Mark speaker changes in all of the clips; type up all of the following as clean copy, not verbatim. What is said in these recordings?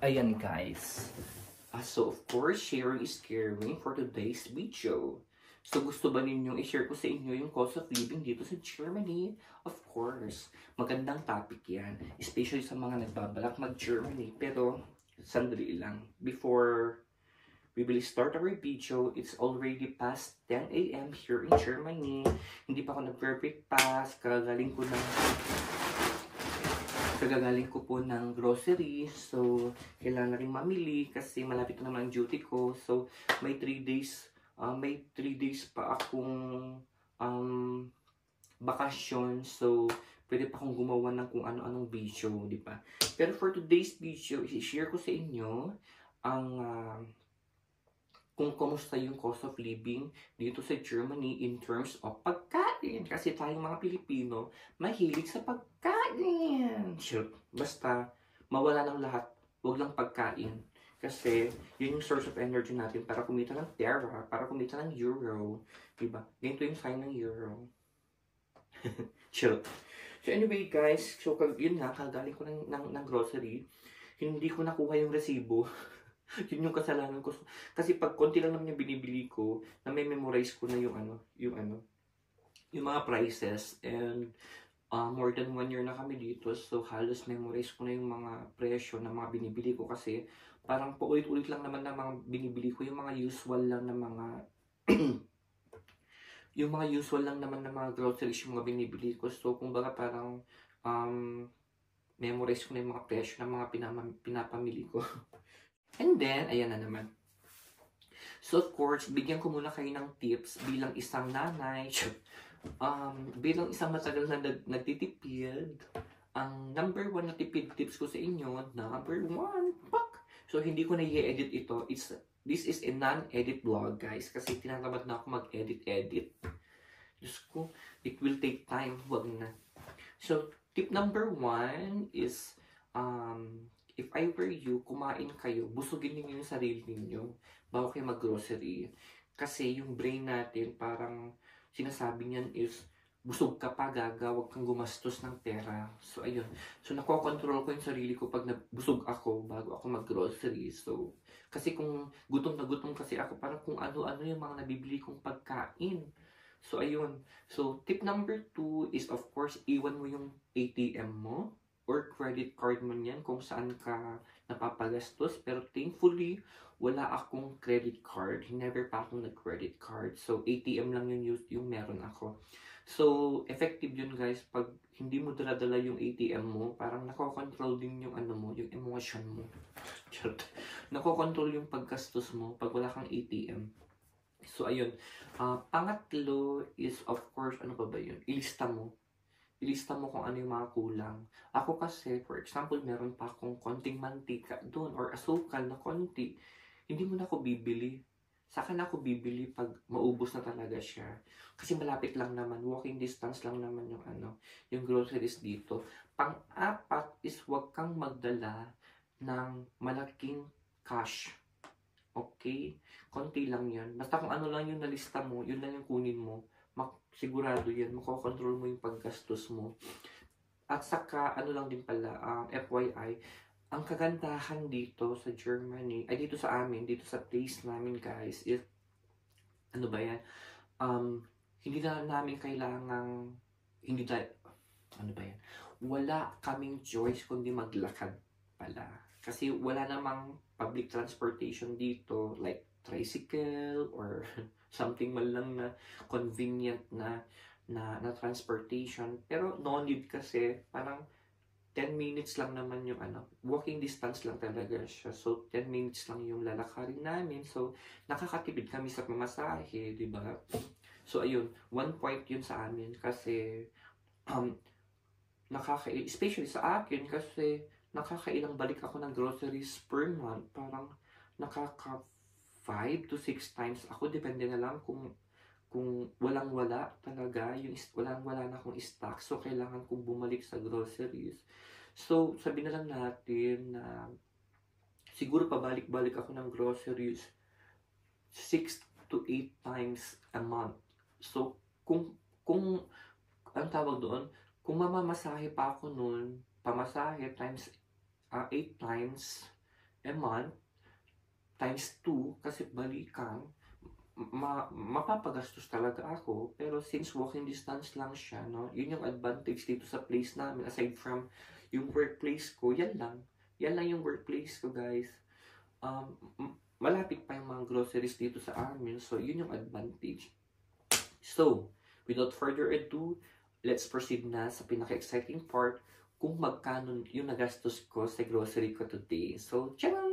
Speaker 1: Ayan guys. So of course, sharing is caring for today's video. So gusto ba ninyong i-share ko sa inyo yung cost of living dito sa Germany? Of course. Magandang topic yan. Especially sa mga nagbabalak mag-Germany. Pero, sandali lang. Before we will start our video, it's already past 10 a.m. here in Germany. Hindi pa ako nag-breakfast. Kagagaling ko po ng grocery. So, kailangan rin mamili kasi malapit na naman ang duty ko. So, may 3 days pa akong bakasyon. So, pwede pa akong gumawa ng kung ano-anong video, di ba? Pero for today's video, i-share ko sa inyo ang kung kumusta yung cost of living dito sa Germany in terms of pagkain. Kasi tayong mga Pilipino, mahilig sa pagkain. Sure. Basta, mawala ng lahat, wag lang pagkain. Kasi, yun yung source of energy natin para kumita ng pera, para kumita ng euro. Diba? Ganito yung sign ng euro. Sure. So anyway guys, so yun nga, kagaling ko ng grocery. Hindi ko nakuha yung resibo. Yun yung kasalanan ko. Kasi pag konti lang naman yung binibili ko, na may memorize ko na yung mga prices. And more than 1 year na kami dito. So halos memorize ko na yung mga presyo na mga binibili ko. Kasi parang paulit-ulit lang naman na mga binibili ko. Yung mga usual lang na mga yung mga usual lang naman na mga groceries yung mga binibili ko. So kumbaga parang memorize ko na yung mga presyo ng mga pinapamili ko. And then, ayan na naman. So, of course, bigyan ko muna kayo ng tips bilang isang nanay. Bilang isang matagal na nagtitipid. Ang number 1 na tipid tips ko sa inyo, number 1, pak! So, hindi ko na i-edit ito. This is a non-edit vlog, guys. Kasi tinatamad na ako mag-edit-edit. Diyos ko, it will take time. Wag na. So, tip number 1 is, if I were you, kumain kayo, busugin niyo yung sarili niyo bago kayo mag-grocery. Kasi yung brain natin, parang sinasabi niyan is, busog ka pa, gaga, huwag kang gumastos ng pera. So, ayun. So, nakokontrol ko yung sarili ko pag busog ako bago ako mag-grocery. So, kasi kung gutom na gutom kasi ako, parang kung ano-ano yung mga nabibili kong pagkain. So, ayun. So, tip number 2 is, of course, iwan mo yung ATM mo or credit card mo yan kung saan ka napapagastos. Pero thankfully, wala akong credit card. Never pa akong nag-credit card. So, ATM lang yung meron ako. So, effective yun guys. Pag hindi mo dala-dala yung ATM mo, parang nakokontrol din yung yung emotion mo. Nakokontrol yung paggastos mo pag wala kang ATM. So, ayun. Pangatlo is, of course, ano ba yun? Ilista mo kung ano yung mga kulang. Ako kasi, for example, meron pa akong konting mantika doon or asukal na konti. Hindi mo na ako bibili. Saka na ako bibili pag maubos na talaga siya. Kasi malapit lang naman, walking distance lang naman yung groceries dito. Pang-apat is huwag kang magdala ng malaking cash. Okay? Konti lang yan. Basta kung ano lang yung nalista mo, yun lang yung kunin mo. Sigurado yan, makokontrol mo yung paggastos mo. At saka, ano lang din pala, FYI, ang kagandahan dito sa Germany, ay dito sa amin, dito sa place namin guys, is, ano ba yan, hindi na namin kailangang, wala kaming choice kundi maglakad pala. Kasi wala namang public transportation dito, like tricycle or something man lang na convenient na transportation. Pero no need kasi parang 10 minutes lang naman yung walking distance lang talaga siya. So 10 minutes lang yung lalakarin namin. So nakakatipid kami sa pamasahe, di ba? So ayun, 1 point yun sa amin kasi especially sa akin kasi nakakailang balik ako ng groceries per month. Parang nakaka 5 to 6 times ako, depende na lang kung walang-wala talaga, yung walang-wala na akong stock, so kailangan kong bumalik sa groceries. So, sabi na lang natin na siguro pabalik-balik ako ng groceries 6 to 8 times a month. So, kung ang tawag doon, kung mamamasahe pa ako noon, pamasahe times 8 times a month times 2 kasi balikan, mapapagastos talaga ako. Pero since walking distance lang siya, no, yun yung advantage dito sa place namin. Aside from yung workplace ko, yan lang. Yan lang yung workplace ko, guys. Malapit pa yung mga groceries dito sa amin. So, yun yung advantage. So, without further ado, let's proceed na sa pinaka-exciting part kung magkano yung nagastos ko sa grocery ko today. So, tcharam!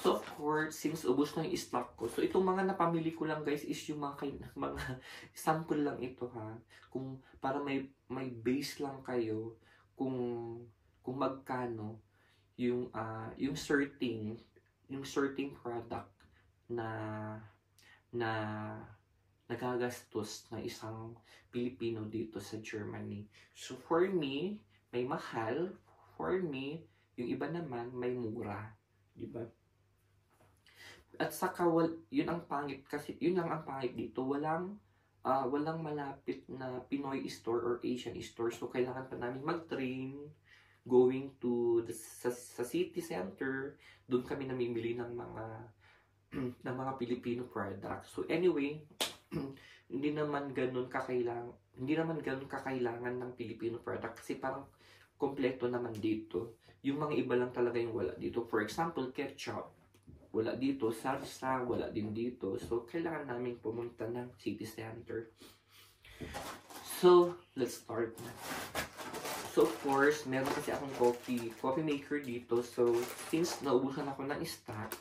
Speaker 1: So, of course, since ubos na yung stock ko, so itong mga napamili ko lang, guys, is yung mga sample lang ito, ha. Kung, para may base lang kayo kung magkano yung certain product na nagagastos na isang Pilipino dito sa Germany. So, for me, may mahal. For me, yung iba naman, may mura. Diba? At saka, yun ang pangit kasi, yun lang ang pangit dito. Walang malapit na Pinoy store or Asian store. So, kailangan pa namin mag-train going to sa city center. Doon kami namimili ng mga Filipino products. So, anyway, hindi naman ganun kakailangan ng Filipino product kasi parang kompleto naman dito. Yung mga iba lang talaga yung wala dito. For example, ketchup. Wala dito. Salsa, wala din dito. So, kailangan namin pumunta ng city center. So, let's start na. So, of course, meron kasi akong coffee maker dito. So, since naubusan ako ng stock,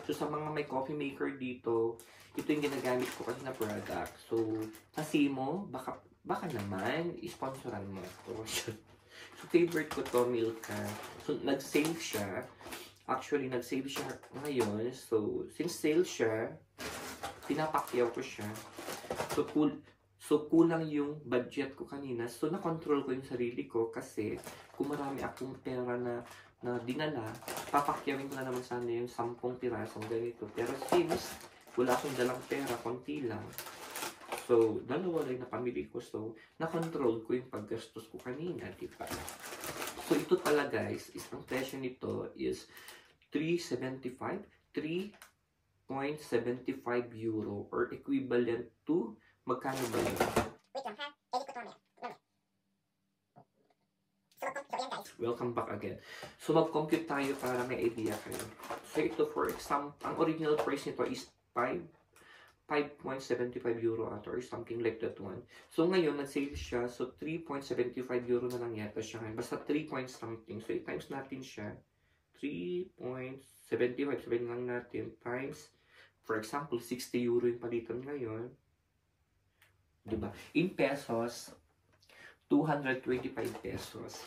Speaker 1: so sa mga may coffee maker dito, ito yung ginagamit ko kasi na product. So, kasi mo, baka naman, isponsoran mo ito. So, favorite ko to, Milka. So, nag-sale siya. Actually, nag-sale siya ngayon. So, since sale siya, pinapakyaw ko siya. So, kulang yung budget ko kanina. So, na-control ko yung sarili ko kasi kung marami akong pera na dinala, papakyawin ko na naman sana yung 10 pirasong ganito. Pero since wala akong dalang pera, konti lang. So, dalawa lang na pamili ko. So, na-control ko yung paggastos ko kanina, diba? So, ito pala guys, ang presyo nito is 3.75 euro or equivalent to magkano ba yun?
Speaker 2: Wait lang ha, edit ko to mamaya. So yan guys.
Speaker 1: Welcome back again. So mag-compute tayo para may idea kayo. So ito for example, ang original price nito is 5.75 euro ata or something like that one. So ngayon, nag-sale siya. So 3.75 euro na lang yata siya ngayon. Basta 3 point something. So i-times natin siya. 3.75, sabihin lang natin, times, for example, 60 euro yung palitan ngayon. Diba? In pesos, 225 pesos.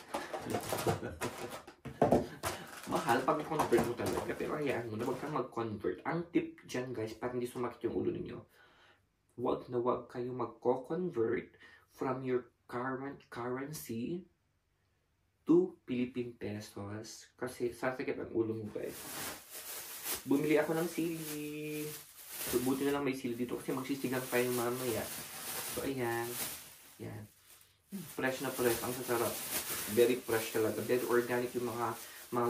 Speaker 1: Mahal pag i-convert mo talaga. Pero hayaan mo na, huwag kang mag-convert. Ang tip dyan guys, para hindi sumakit yung ulo ninyo, huwag na huwag kayo mag-convert from your current currency to Philippine pesos. Kasi sasakit ang ulo mo guys. Bumili ako ng sili. So, buti na lang may sili dito kasi magsisigang pa yung mamaya. So, ayan. Yan. Fresh na fresh. Ang sasarap. Very fresh talaga. Very organic yung mga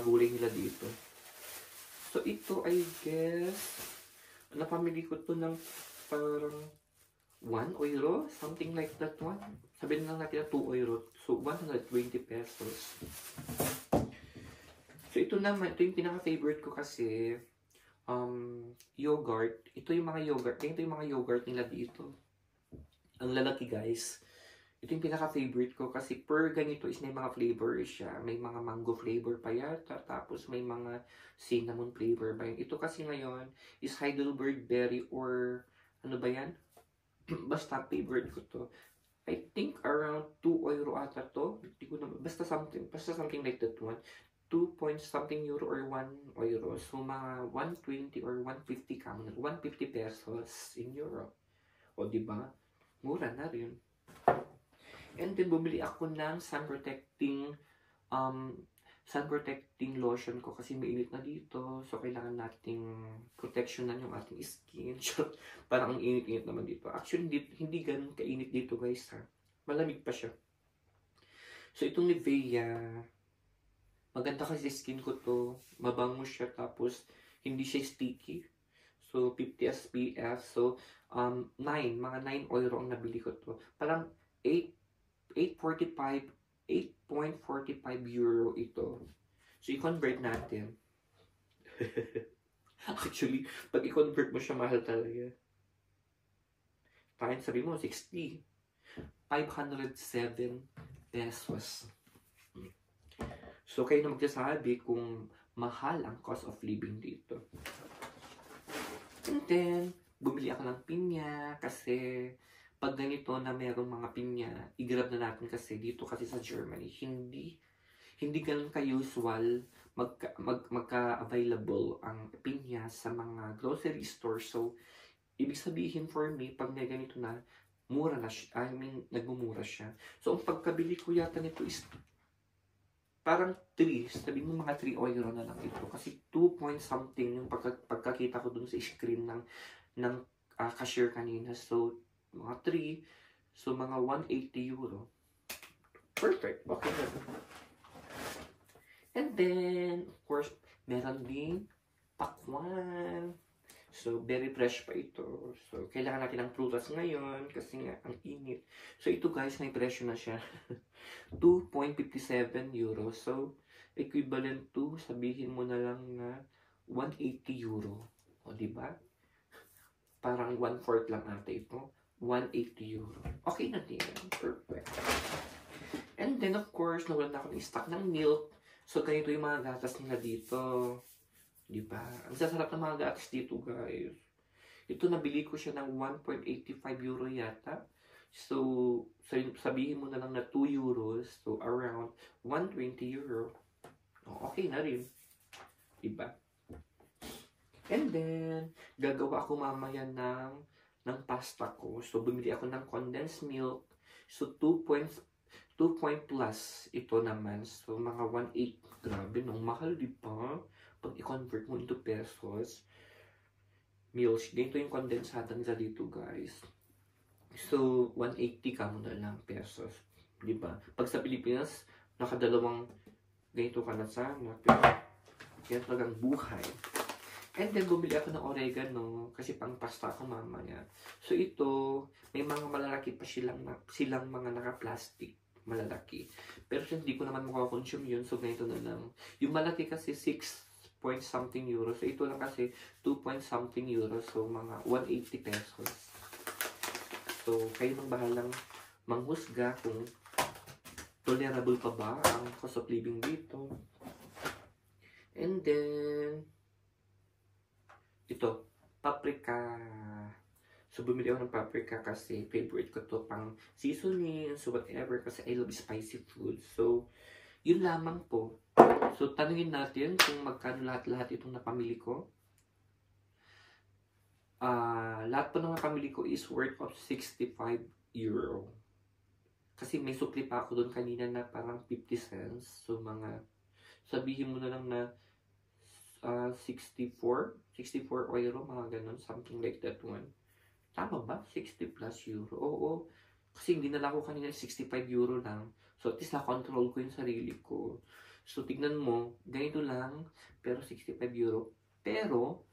Speaker 1: gulay nila dito. So, ito, I guess, napamili ko to ng parang 1 euro. Something like that one. Sabihin lang natin na 2 euro. So, 120 pesos. So, ito naman. Ito yung pinaka-favorite ko kasi yogurt. Ito yung mga yogurt. Ito yung mga yogurt nila dito. Ang lalaki guys. Ito yung pinaka-favorite ko kasi per ganito is may mga flavor siya. May mga mango flavor pa yata. Tapos may mga cinnamon flavor ba yun. Ito kasi ngayon is Heidelberg berry or ano ba yan? Basta favorite ko to. I think around 2 euro ata to. Hindi ko naman. Basta something like that one. 2 point something euro or 1 euro. So mga 120 or 150 kamo. 150 pesos in euro. O diba? Mura na rin. And then, bumili ako ng sun protecting lotion ko kasi mainit na dito. So, kailangan nating protectionan yung ating skin. Parang ang init-init naman dito. Actually, hindi ganun kainit dito, guys, ha. Malamig pa siya. So, itong Nivea Maganda kasi skin ko to. Mabango siya tapos hindi siya sticky. So, 50 SPF. So, 9. Mga 9 euro ang nabili ko to. Parang 8.45 euro ito. So, i-convert natin. Actually, pag i-convert mo siya, mahal talaga. Kahit sabi mo, 60. 507 pesos. So, kayo na magsasabi kung mahal ang cost of living dito. And then, bumili ako ng pinya kasi pag ganito na merong mga pinya, i-grab na natin kasi dito kasi sa Germany, hindi ganun ka-usual magka-available ang pinya sa mga grocery stores. So, ibig sabihin for me, pag may ganito na, mura na siya. I mean, nagmumura siya. So, ang pagkabili ko yata nito is parang 3. Sabi mo mga 3 euro na lang ito. Kasi 2 point something yung pagkakita ko dun sa screen ng cashier kanina. So, mga 3. So, mga 180 euro. Perfect. Okay na. And then, of course, meron ding pakwan. So, very fresh pa ito. So, kailangan natin ng prutas ngayon kasi nga, ang init. So, ito guys, may presyo na siya. 2.57 euro. So, equivalent to, sabihin mo na lang na 180 euro. O, diba? Parang 1/4 lang ata ito. 180 euro. Okay na din. Perfect. And then, of course, nawalan na ako ng stock ng milk. So, ganito yung mga gatas nila dito. Diba? Ang sasarap ng mga gatas dito, guys. Ito, nabili ko siya ng 1.85 euro yata. So, sabihin mo na lang na 2 euros. So, around 120 euro. Oh, okay na rin. Diba? And then, gagawa ako mamaya ng pasta ko. So, bumili ako ng condensed milk. So, 2 point plus ito naman. So, mga 1.8. Grabe, nung mahal, diba? Pag i-convert mo into pesos, meals, ganito yung kondensada nila dito, guys. So, 180 ka mo na lang pesos. Diba? Pag sa Pilipinas, nakadalawang ganito ka na sana. Pero, yan talagang buhay. And then, bumili ako ng oregano kasi pang pasta ako mamaya. So, ito, may mga malalaki pa silang mga naka-plastic. Malalaki. Pero hindi ko naman makakonsume yun. So, ganito na lang. Yung malaki kasi 6 point something euro. So, ito lang kasi 2 point something euro. So, mga 180 pesos. So, kayo nang bahalang manghusga kung tolerable pa ba ang cost of living dito. And then, ito, paprika. So, bumili ako ng paprika kasi favorite ko to pang seasoning, so whatever, kasi I love spicy food. So, yun lamang po. So, tanungin natin kung magkano lahat-lahat itong napamili ko. Lahat po ng napamili ko is worth of 65 euro. Kasi may supli pa ako doon kanina na parang 50 cents. So, sabihin mo na lang na 64 euro, mga ganun, something like that one. Tama ba? 60 plus euro. Oo. Kasi hindi na lang ako kanina 65 euro lang. So, at least na-control ko yung sarili ko. So, tignan mo, ganito lang, pero 65 euro. Pero,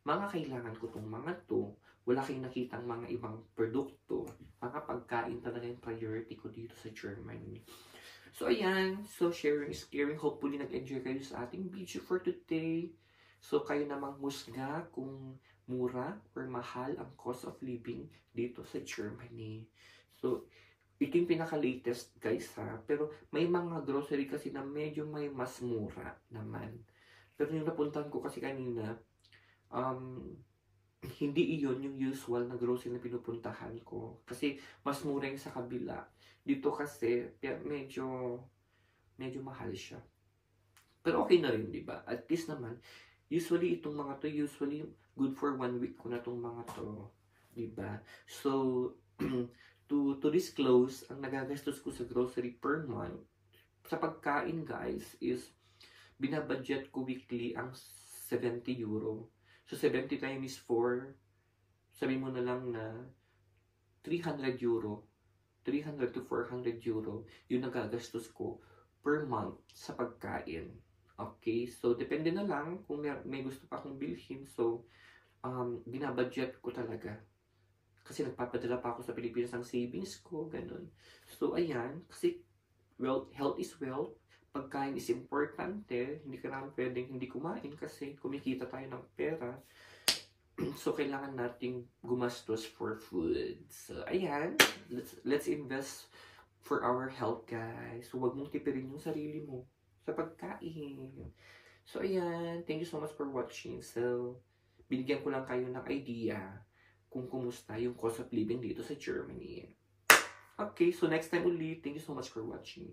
Speaker 1: mga kailangan ko tong mga to. Wala kayong nakitang mga ibang produkto. Mga pagkain talaga yung priority ko dito sa Germany. So, ayan. So, sharing is caring. Hopefully, nag-enjoy kayo sa ating video for today. So, kayo namang musga kung mura or mahal ang cost of living dito sa Germany. So, ito yung pinaka-latest, guys, ha. Pero, may mga grocery kasi na medyo may mas mura naman. Pero yung napuntahan ko kasi kanina, hindi iyon yung usual na grocery na pinupuntahan ko. Kasi, mas mura yung sa kabila. Dito kasi, medyo mahal siya. Pero okay na rin, di ba? At least naman, usually itong mga to, usually good for 1 week ko na itong mga to. Di ba? So, to disclose, ang nagagastos ko sa grocery per month, sa pagkain guys, is binabudget ko weekly ang 70 euro. So, 70 times 4, sabi mo na lang na 300 euro, 300 to 400 euro, yung nagagastos ko per month sa pagkain. Okay? So, depende na lang kung may gusto pa akong bilhin. So, binabudget ko talaga. Kasi nagpapadala pa ako sa Pilipinas ng savings ko, ganun. So, ayan. Kasi, health is wealth. Pagkain is importante. Hindi ka naman pwedeng hindi kumain kasi kumikita tayo ng pera. So, kailangan nating gumastos for food. So, ayan. Let's invest for our health, guys. So, wag mong tipirin yung sarili mo sa pagkain. So, ayan. Thank you so much for watching. So, binigyan ko lang kayo ng idea kung kumusta yung cost of living dito sa Germany. Okay, so next time ulit. Thank you so much for watching.